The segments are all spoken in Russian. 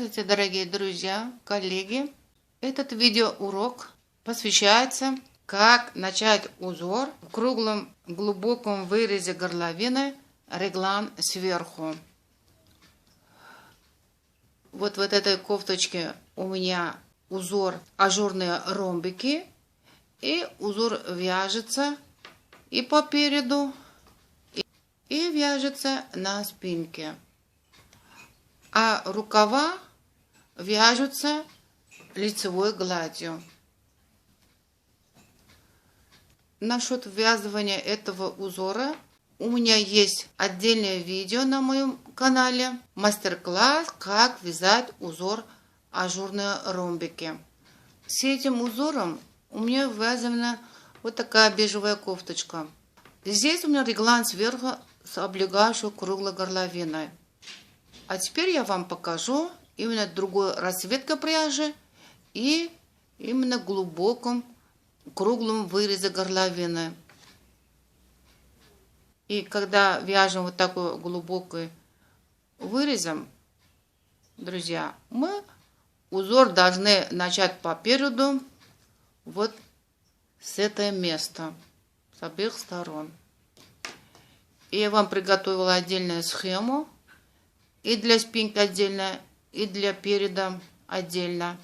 Здравствуйте, дорогие друзья, коллеги! Этот видеоурок посвящается, как начать узор в круглом глубоком вырезе горловины реглан сверху. Вот в этой кофточке у меня узор ажурные ромбики, и узор вяжется и по переду, и вяжется на спинке. А рукава вяжутся лицевой гладью. Насчет ввязывания этого узора у меня есть отдельное видео на моем канале, мастер-класс, как вязать узор ажурные ромбики. С этим узором у меня ввязана вот такая бежевая кофточка. Здесь у меня реглан сверху с облегающей круглой горловиной. А теперь я вам покажу именно другой расцветка пряжи и именно глубоком круглом вырезе горловины. И когда вяжем вот такой глубокий вырезом, друзья, мы узор должны начать по переду вот с этого места, с обеих сторон. И я вам приготовила отдельную схему. И для спинки отдельно, и для переда отдельно.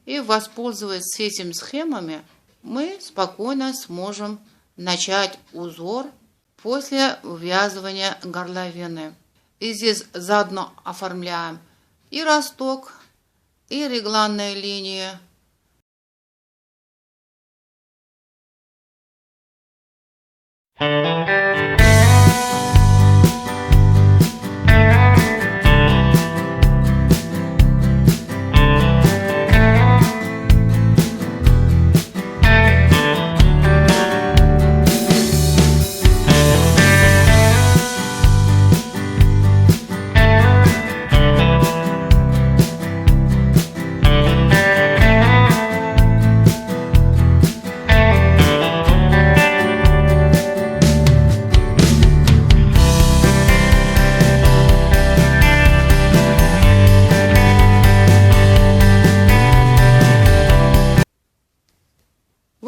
И воспользуясь этими схемами, мы спокойно сможем начать узор после ввязывания горловины. И здесь заодно оформляем и росток, и регланные линии.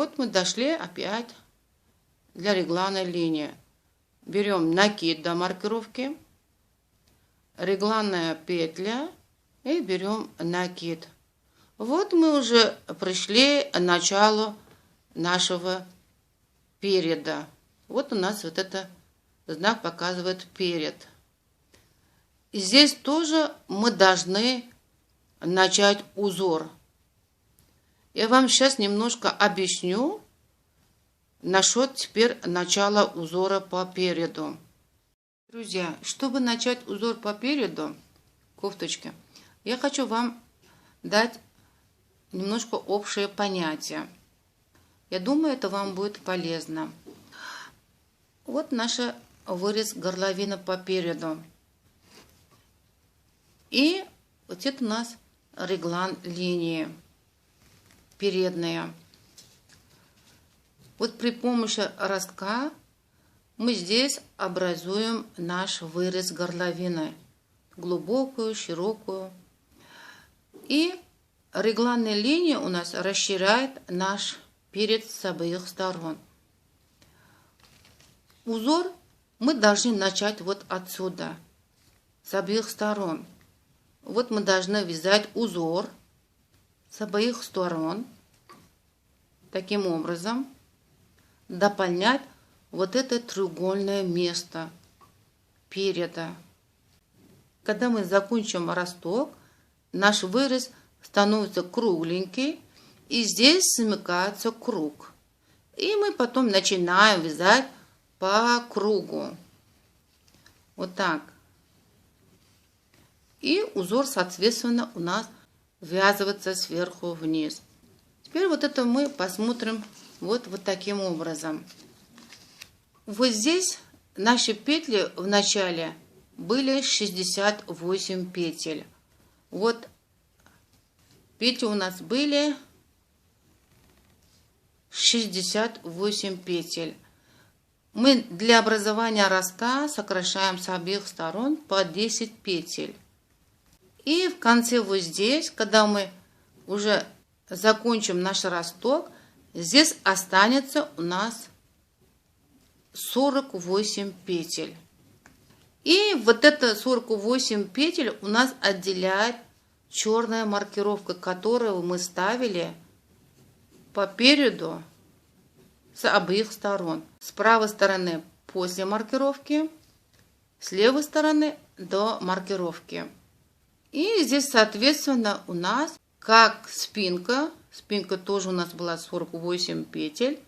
Вот мы дошли опять для регланной линии. Берем накид до маркировки, регланная петля и берем накид. Вот мы уже пришли к началу нашего переда. Вот у нас вот это знак показывает перед. И здесь тоже мы должны начать узор. Я вам сейчас немножко объясню насчет теперь начала узора по переду. Друзья, чтобы начать узор по переду кофточки, я хочу вам дать немножко общее понятие. Я думаю, это вам будет полезно. Вот наш вырез горловины по переду. И вот это у нас реглан линии передняя. Вот при помощи ростка мы здесь образуем наш вырез горловины. Глубокую, широкую. И регланная линия у нас расширяет наш перед с обеих сторон. Узор мы должны начать вот отсюда, с обеих сторон. Вот мы должны вязать узор с обеих сторон, таким образом дополнять вот это треугольное место переда. Когда мы закончим росток, наш вырез становится кругленький, и здесь смыкается круг. И мы потом начинаем вязать по кругу. Вот так. И узор, соответственно, у нас ввязываться сверху вниз. Теперь вот это мы посмотрим вот таким образом. Вот здесь наши петли в начале были 68 петель. Вот петли у нас были 68 петель. Мы для образования ростка сокращаем с обеих сторон по 10 петель. И в конце вот здесь, когда мы уже закончим наш росток, здесь останется у нас 48 петель. И вот это 48 петель у нас отделяет черная маркировка, которую мы ставили по переду с обеих сторон. С правой стороны после маркировки, с левой стороны до маркировки. И здесь, соответственно, у нас как спинка тоже у нас была 48 петель,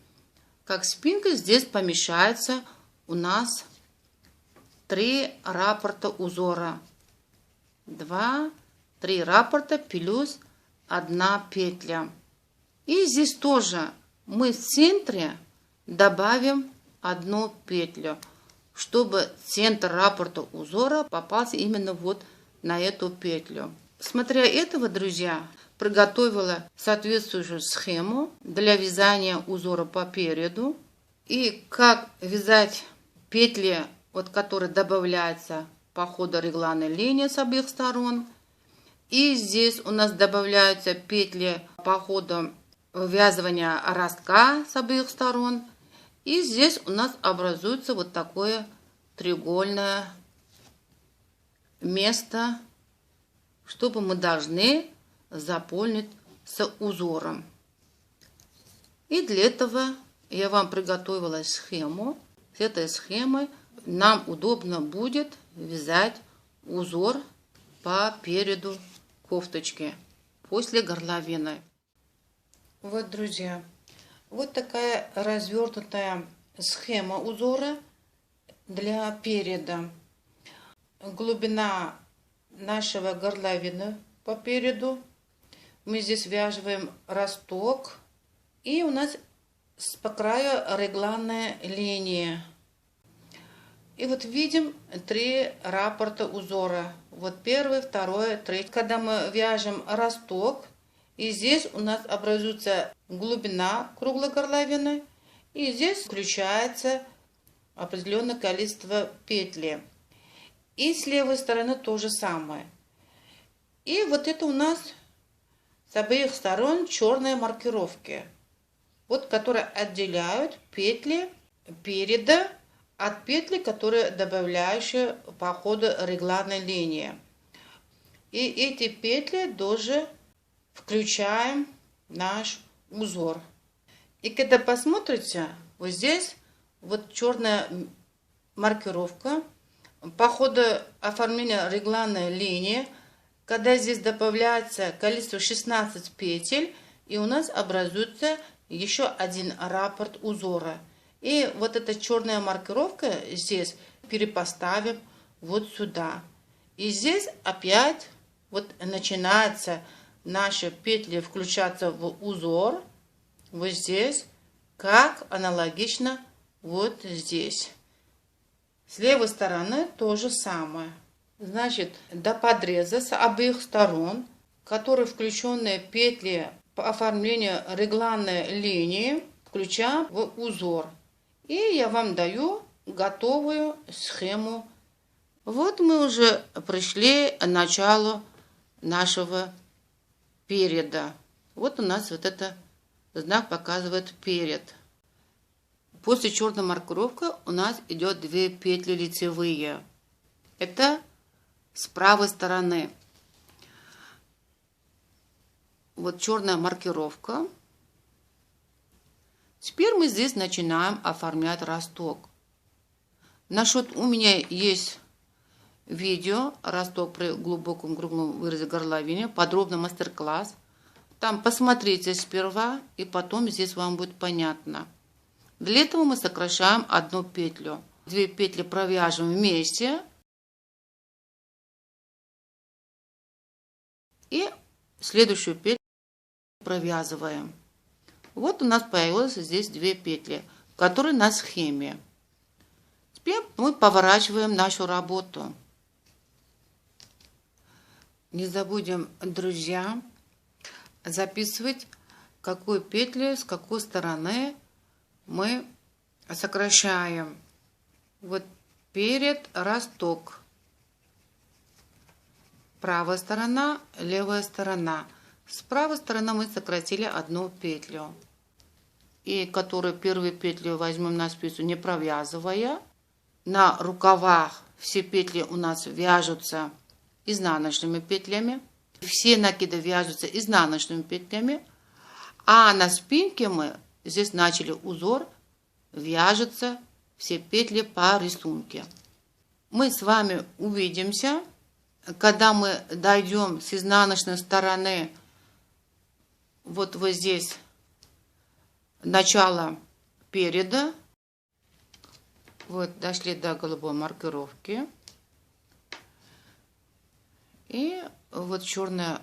как спинка здесь помещается у нас 3 раппорта узора. 2, 3 раппорта плюс 1 петля. И здесь тоже мы в центре добавим 1 петлю, чтобы центр раппорта узора попался именно вот на эту петлю. Смотря этого, друзья, приготовила соответствующую схему для вязания узора по переду. И как вязать петли, вот, которые добавляются по ходу регланной линии с обеих сторон. И здесь у нас добавляются петли по ходу ввязывания ростка с обеих сторон. И здесь у нас образуется вот такое треугольное место, чтобы мы должны заполнить с узором. И для этого я вам приготовила схему. С этой схемой нам удобно будет вязать узор по переду кофточки после горловины. Вот, друзья, вот такая развернутая схема узора для переда. Глубина нашего горловины по переду. Мы здесь вяжем росток. И у нас по краю регланная линия. И вот видим 3 раппорта узора. Вот первый, второй, третий. Когда мы вяжем росток, и здесь у нас образуется глубина круглой горловины. И здесь включается определенное количество петли. И с левой стороны то же самое. И вот это у нас с обеих сторон черные маркировки, вот, которые отделяют петли переда от петли, которые добавляющие по ходу регланной линии. И эти петли тоже включаем в наш узор. И когда посмотрите, вот здесь вот черная маркировка по ходу оформления регланной линии, когда здесь добавляется количество 16 петель, и у нас образуется еще один раппорт узора. И вот эта черная маркировка здесь перепоставим вот сюда. И здесь опять вот начинается наши петли включаться в узор. Вот здесь, как аналогично вот здесь. С левой стороны то же самое. Значит, до подреза с обеих сторон, которые включенные петли по оформлению регланной линии, включаем в узор. И я вам даю готовую схему. Вот мы уже пришли к началу нашего переда. Вот у нас вот это знак показывает перед. После черной маркировки у нас идет 2 петли лицевые. Это с правой стороны. Вот черная маркировка. Теперь мы здесь начинаем оформлять росток. У меня есть видео «Росток при глубоком круглом вырезе горловине», подробный мастер-класс. Там посмотрите сперва, и потом здесь вам будет понятно. Для этого мы сокращаем 1 петлю. 2 петли провяжем вместе. И следующую петлю провязываем. Вот у нас появилось здесь 2 петли, которые на схеме. Теперь мы поворачиваем нашу работу. Не забудем, друзья, записывать, какую петлю с какой стороны мы сокращаем. Вот перед росток. правая сторона, левая сторона. С правой стороны мы сократили одну петлю. И которую первую петлю возьмем на спицу, не провязывая. На рукавах все петли у нас вяжутся изнаночными петлями. Все накиды вяжутся изнаночными петлями. А на спинке мы здесь начали узор, вяжутся все петли по рисунку. Мы с вами увидимся, когда мы дойдем с изнаночной стороны вот здесь начало переда. Вот дошли до голубой маркировки. И вот черная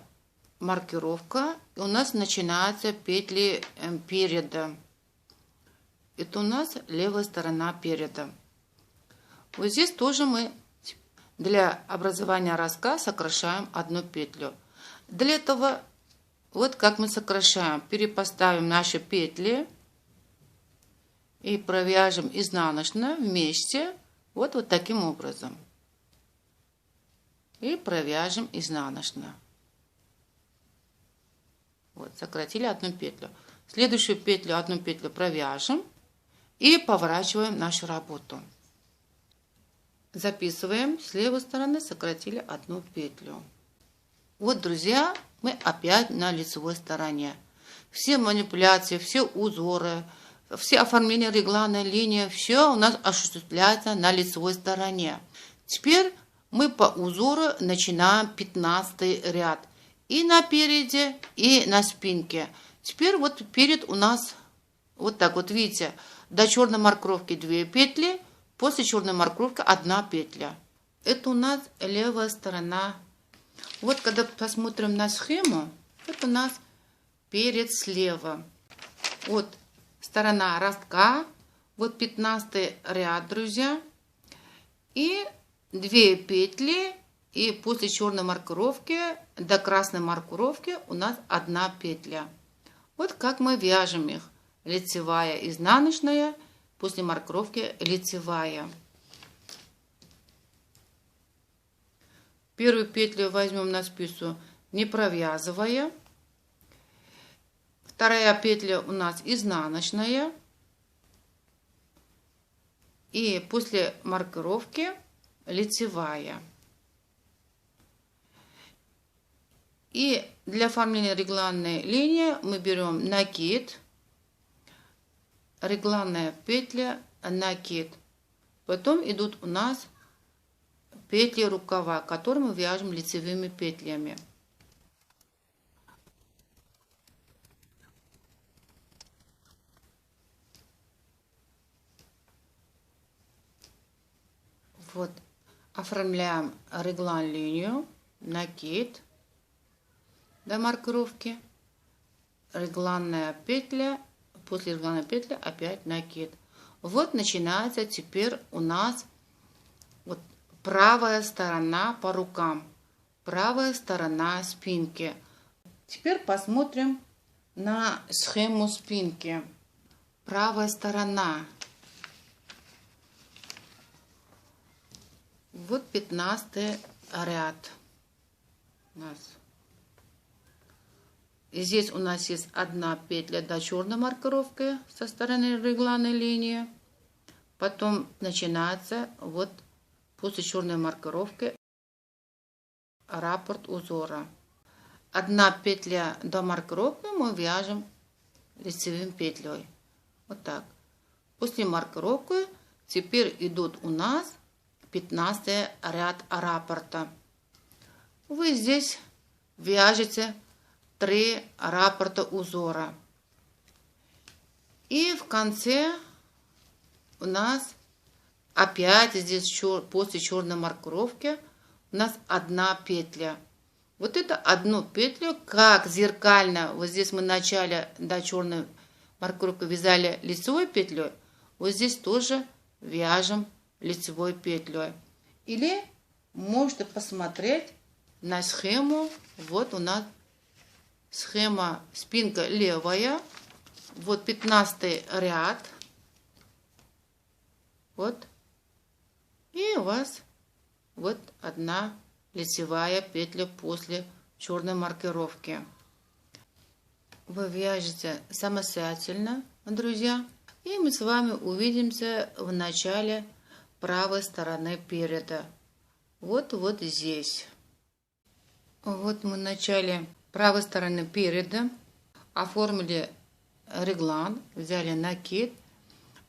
маркировка. И у нас начинаются петли переда. Это у нас левая сторона переда. Вот здесь тоже мы для образования ростка сокращаем одну петлю. Для этого вот как мы сокращаем. Перепоставим наши петли и провяжем изнаночно вместе. Вот таким образом. И провяжем изнаночно. Вот, сократили одну петлю. Следующую петлю, одну петлю провяжем и поворачиваем нашу работу. Записываем. С левой стороны сократили одну петлю. Вот, друзья, мы опять на лицевой стороне. Все манипуляции, все узоры, все оформления регланной линии, все у нас осуществляется на лицевой стороне. Теперь мы по узору начинаем 15 ряд. И на переде, и на спинке. Теперь вот перед у нас вот так вот, видите, до черной маркировки 2 петли, после черной маркировки 1 петля. Это у нас левая сторона. Вот когда посмотрим на схему, это у нас перед слева. Вот сторона ростка, вот 15 ряд, друзья. И 2 петли, и после черной маркировки до красной маркировки у нас 1 петля. Вот как мы вяжем их. Лицевая, изнаночная, после маркировки лицевая. Первую петлю возьмем на спицу, не провязывая. Вторая петля у нас изнаночная. И после маркировки лицевая. И для оформления регланной линии мы берем накид, регланная петля, накид. Потом идут у нас петли рукава, которые мы вяжем лицевыми петлями. Вот, оформляем реглан линию, накид до маркировки, регланная петля, после регланной петли опять накид. Вот начинается теперь у нас вот правая сторона по рукам, правая сторона спинки. Теперь посмотрим на схему спинки. Правая сторона. Вот 15 ряд у нас. И здесь у нас есть 1 петля до черной маркировки со стороны регланной линии. Потом начинается вот после черной маркировки раппорт узора. 1 петля до маркировки мы вяжем лицевым петлей. Вот так. После маркировки теперь идут у нас 15 ряд раппорта. Вы здесь вяжете 3 раппорта узора. И в конце у нас опять здесь после черной маркировки у нас 1 петля. Вот это 1 петлю, как зеркально, вот здесь мы в начале до черной маркировки вязали лицевой петлей, вот здесь тоже вяжем лицевой петлей. Или можете посмотреть на схему. Вот у нас схема спинка левая. Вот 15 ряд. Вот. И у вас вот 1 лицевая петля после черной маркировки. Вы вяжете самостоятельно, друзья, и мы с вами увидимся в начале правой стороны переда. Вот здесь. Вот мы в начале правой стороны переда оформили реглан, взяли накид.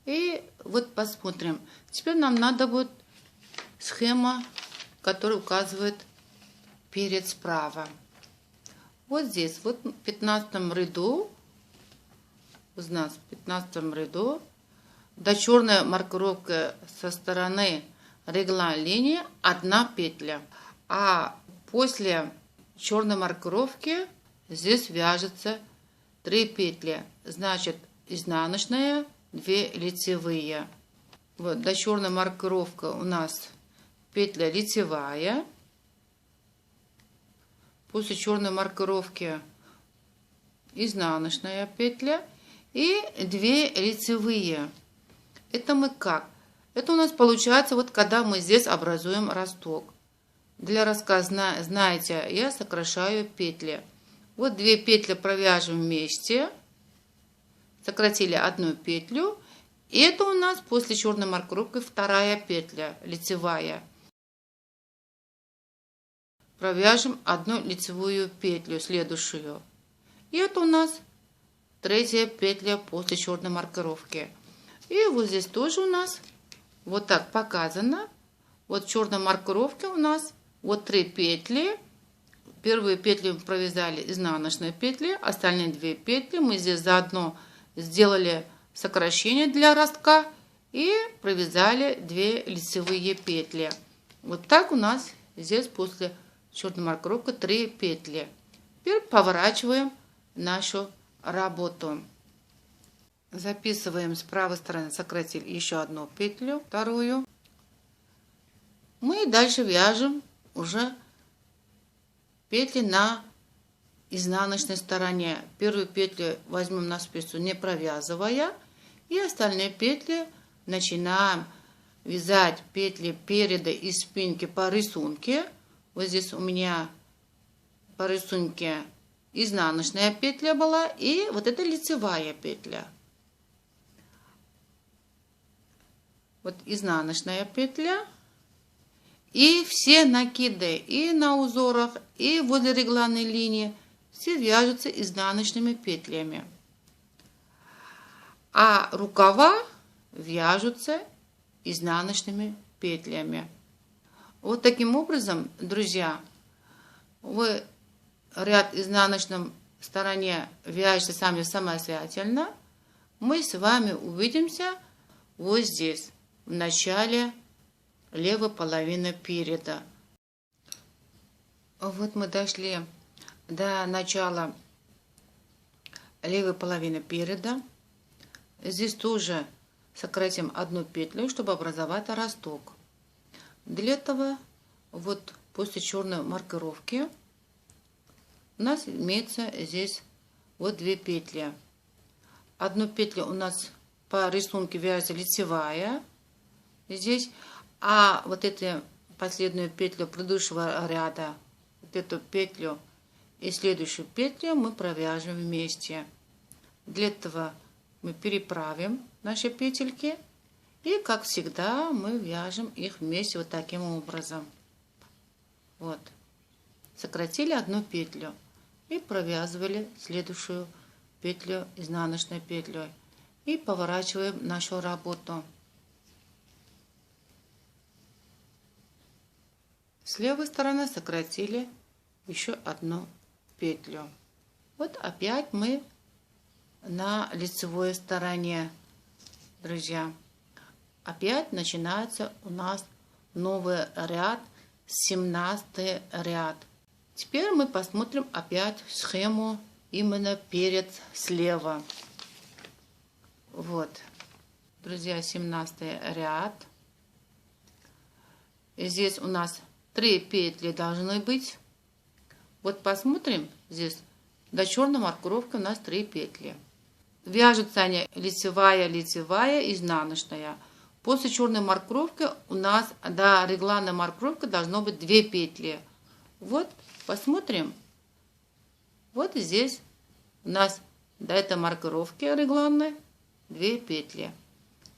И вот посмотрим. Теперь нам надо будет схема, которая указывает перед справа. Вот здесь, вот в 15 ряду, у нас в 15 ряду, до черной маркировки со стороны реглан линии 1 петля. А после черной маркировки здесь вяжется 3 петли. Значит, изнаночная, 2 лицевые. Вот до черной маркировки у нас петля лицевая. После черной маркировки изнаночная петля и 2 лицевые. Это мы как? Это у нас получается, вот когда мы здесь образуем росток. Для рассказа, знаете, я сокращаю петли. Вот 2 петли провяжем вместе. Сократили 1 петлю. И это у нас после черной маркировки 2 петля лицевая. Провяжем 1 лицевую петлю, следующую. И это у нас 3 петля после черной маркировки. И вот здесь тоже у нас вот так показано. Вот в черной маркировке у нас вот 3 петли. Первые петли провязали изнаночные петли, остальные 2 петли мы здесь заодно сделали сокращение для ростка и провязали 2 лицевые петли. Вот так у нас здесь после черной маркировки 3 петли. Теперь поворачиваем нашу работу. Записываем с правой стороны, сократили еще 1 петлю, вторую. Мы дальше вяжем уже петли на изнаночной стороне. Первую петлю возьмем на спицу, не провязывая, и остальные петли начинаем вязать петли переда и спинки по рисунку. Вот здесь у меня по рисунку изнаночная петля была и вот это лицевая петля. Вот изнаночная петля. И все накиды и на узорах, и возле регланной линии все вяжутся изнаночными петлями. А рукава вяжутся изнаночными петлями. Вот таким образом, друзья, вы ряд изнаночном стороне вяжете сами самостоятельно. Мы с вами увидимся вот здесь, в начале левой половины переда. Вот мы дошли до начала левой половины переда. Здесь тоже сократим 1 петлю, чтобы образовать росток. Для этого вот после черной маркировки у нас имеется здесь вот 2 петли. 1 петлю у нас по рисунку вяжется лицевая здесь, а вот эту последнюю петлю предыдущего ряда, вот эту петлю и следующую петлю мы провяжем вместе. Для этого мы переправим наши петельки и, как всегда, мы вяжем их вместе вот таким образом. Вот. Сократили 1 петлю и провязывали следующую петлю изнаночной петлей и поворачиваем нашу работу. С левой стороны сократили еще 1 петлю. Вот опять мы на лицевой стороне, друзья. Опять начинается у нас новый ряд, 17 ряд. Теперь мы посмотрим опять схему именно перед слева. Вот, друзья, 17 ряд. И здесь у нас 3 петли должны быть. Вот посмотрим, здесь до черной маркировки у нас 3 петли. Вяжутся они лицевая, изнаночная. После черной маркировки у нас до регланной маркировки должно быть 2 петли. Вот, посмотрим. Вот здесь у нас до этой маркировки регланной 2 петли.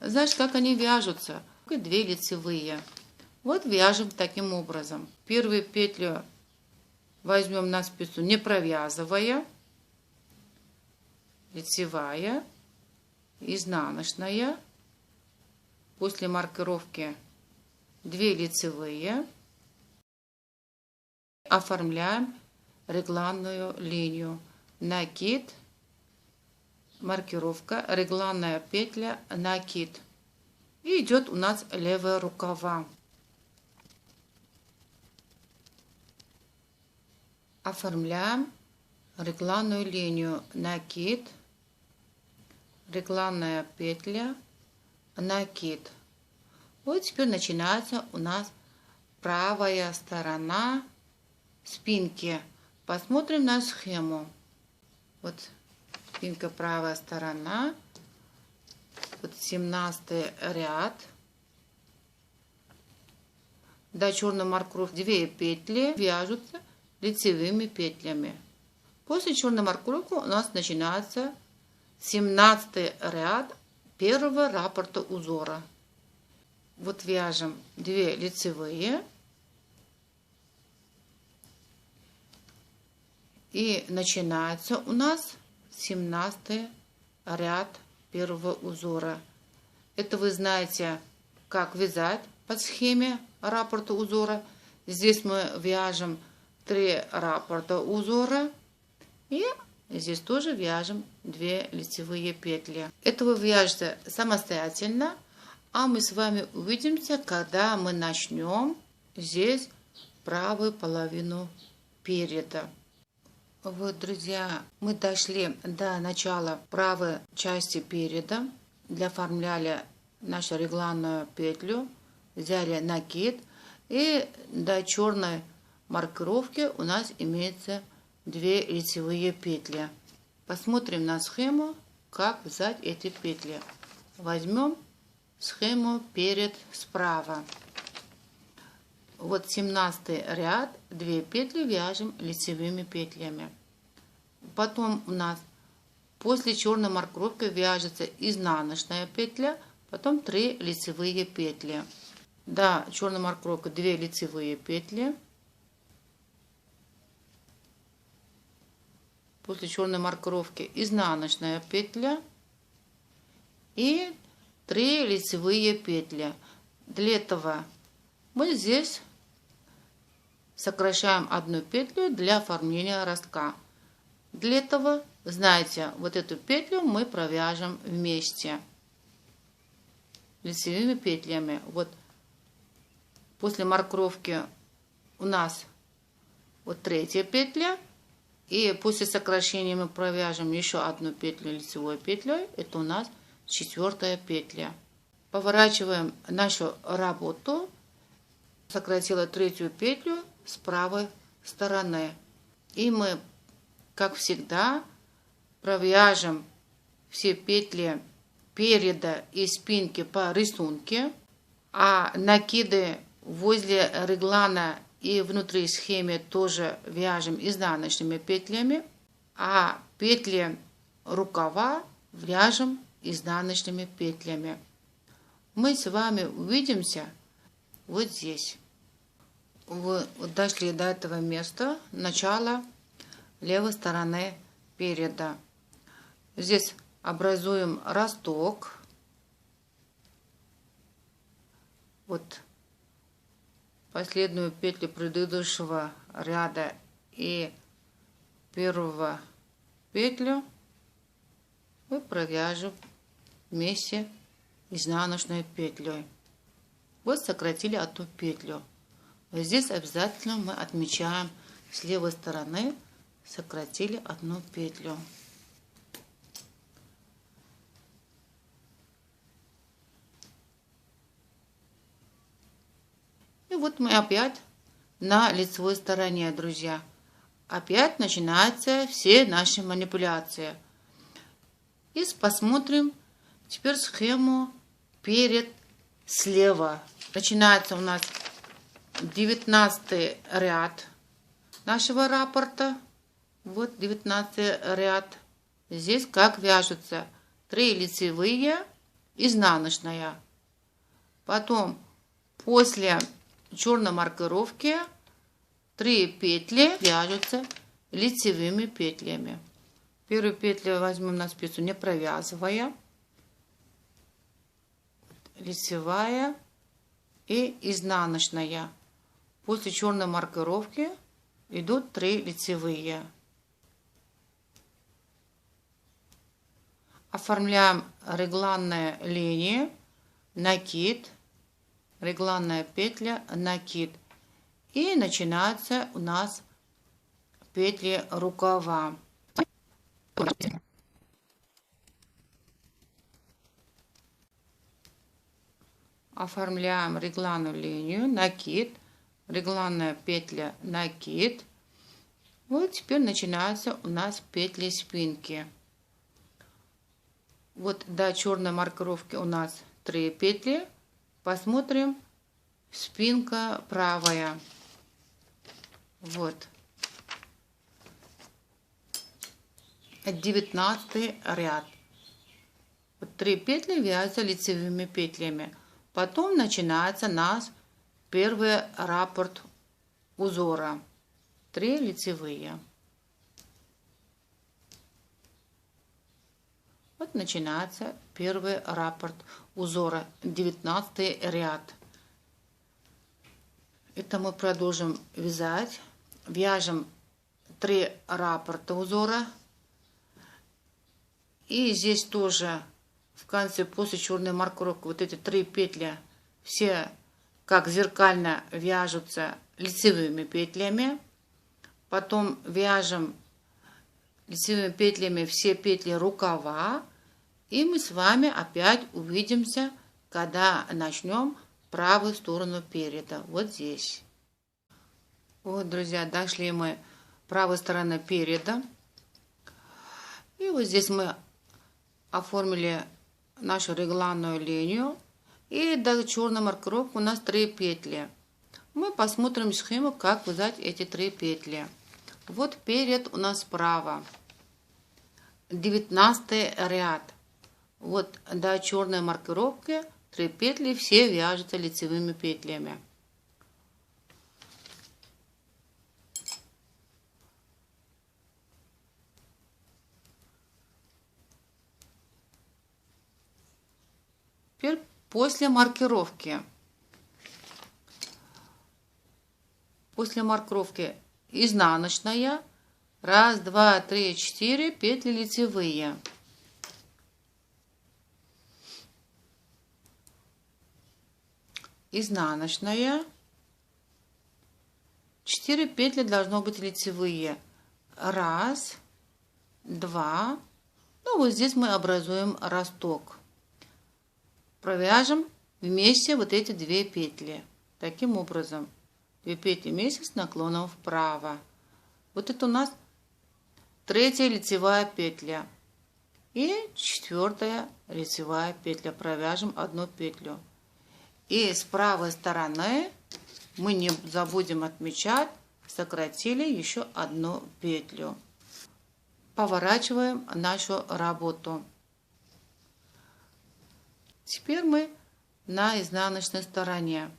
Значит, как они вяжутся? 2 лицевые. Вот вяжем таким образом. Первую петлю возьмем на спицу, не провязывая. Лицевая, изнаночная. После маркировки 2 лицевые. Оформляем регланную линию. Накид, маркировка, регланная петля, накид. И идет у нас левая рукава. Оформляем регланную линию. Накид, регланная петля, накид. Вот теперь начинается у нас правая сторона спинки. Посмотрим на схему. Вот спинка, правая сторона. Вот 17 ряд. До черной маркировки 2 петли вяжутся лицевыми петлями. После черной маркировки у нас начинается 17 ряд первого раппорта узора. Вот вяжем 2 лицевые. И начинается у нас 17 ряд первого узора. Это вы знаете, как вязать по схеме раппорта узора. Здесь мы вяжем 3 раппорта узора. И здесь тоже вяжем 2 лицевые петли. Это вы вяжете самостоятельно. А мы с вами увидимся, когда мы начнем здесь правую половину переда. Вот, друзья, мы дошли до начала правой части переда. Оформляли нашу регланную петлю, взяли накид. И до черной маркировки у нас имеется 2 лицевые петли. Посмотрим на схему, как вязать эти петли. Возьмем схему перед справа. Вот 17 ряд, 2 петли вяжем лицевыми петлями. Потом у нас после черной маркировки вяжется изнаночная петля, потом 3 лицевые петли. До черной маркировки 2 лицевые петли. После черной маркировки изнаночная петля и 3 лицевые петли. Для этого мы здесь сокращаем 1 петлю для оформления ростка. Для этого, знаете, вот эту петлю мы провяжем вместе лицевыми петлями. Вот после маркировки у нас вот 3-я петля. И после сокращения мы провяжем еще 1 петлю лицевой петлей. Это у нас 4-я петля. Поворачиваем нашу работу. Сократила 3-ю петлю с правой стороны. И мы, как всегда, провяжем все петли переда и спинки по рисунку. А накиды возле реглана и внутри схемы тоже вяжем изнаночными петлями. А петли рукава вяжем изнаночными петлями. Мы с вами увидимся вот здесь. Вы дошли до этого места, начала левой стороны переда. Здесь образуем росток. Вот последнюю петлю предыдущего ряда и первого петлю мы провяжем вместе изнаночной петлей. Вот сократили 1 петлю. Здесь обязательно мы отмечаем с левой стороны сократили 1 петлю. И вот мы опять на лицевой стороне, друзья. Опять начинаются все наши манипуляции. И посмотрим теперь схему перед слева. Начинается у нас 19 ряд нашего раппорта. Вот 19 ряд. Здесь как вяжутся 3 лицевые, изнаночная. Потом после черной маркировки 3 петли вяжутся лицевыми петлями. Первую петлю возьмем на спицу, не провязывая. Лицевая и изнаночная. После черной маркировки идут 3 лицевые. Оформляем регланные линии, накид, регланная петля, накид. И начинаются у нас петли рукава. Оформляем регланную линию, накид, регланная петля, накид. Вот теперь начинаются у нас петли спинки. Вот до черной маркировки у нас 3 петли. Посмотрим, спинка правая. Вот. 19 ряд. Вот 3 петли вяжутся лицевыми петлями. Потом начинается наш первый раппорт узора. 3 лицевые. Вот начинается первый раппорт узора, 19 ряд. Это мы продолжим вязать. Вяжем 3 раппорта узора. И здесь тоже в конце, после черной маркировки, вот эти 3 петли все как зеркально вяжутся лицевыми петлями. Потом вяжем лицевыми петлями все петли рукава. И мы с вами опять увидимся, когда начнем правую сторону переда. Вот здесь. Вот, друзья, дошли мы правой стороны переда. И вот здесь мы оформили нашу регланную линию. И до черной маркировки у нас 3 петли. Мы посмотрим схему, как вязать эти 3 петли. Вот перед у нас справа. 19 ряд. Вот до черной маркировки 3 петли, все вяжутся лицевыми петлями. Теперь после маркировки. После маркировки изнаночная. 1, 2, 3, 4 петли лицевые. Изнаночная. 4 петли должно быть лицевые. 1, 2. Ну вот здесь мы образуем росток. Провяжем вместе вот эти 2 петли. Таким образом. 2 петли вместе с наклоном вправо. Вот это у нас 3-я лицевая петля. И 4-я лицевая петля. Провяжем 1 петлю. И с правой стороны мы не забудем отмечать, сократили еще 1 петлю. Поворачиваем нашу работу. Теперь мы на изнаночной стороне.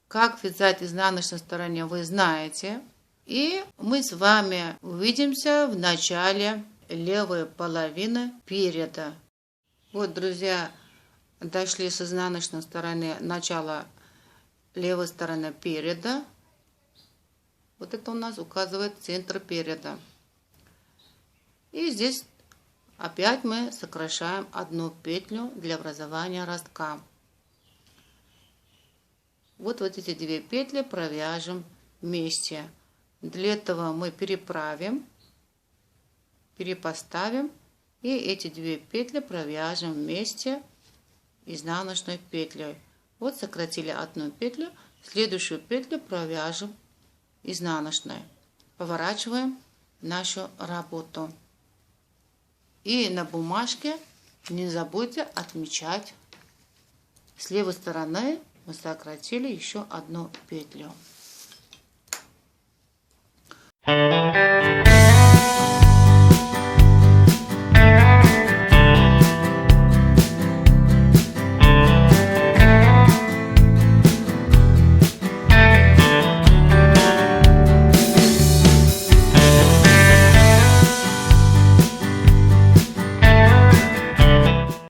Как вязать изнаночной стороне, вы знаете. И мы с вами увидимся в начале левой половины переда. Вот, друзья, дошли с изнаночной стороны начала левой стороны переда. Вот это у нас указывает центр переда. И здесь опять мы сокращаем 1 петлю для образования ростка. Вот эти 2 петли провяжем вместе. Для этого мы переправим, перепоставим и эти 2 петли провяжем вместе изнаночной петлей. Вот сократили 1 петлю, следующую петлю провяжем изнаночной. Поворачиваем нашу работу. И на бумажке не забудьте отмечать. С левой стороны мы сократили еще 1 петлю.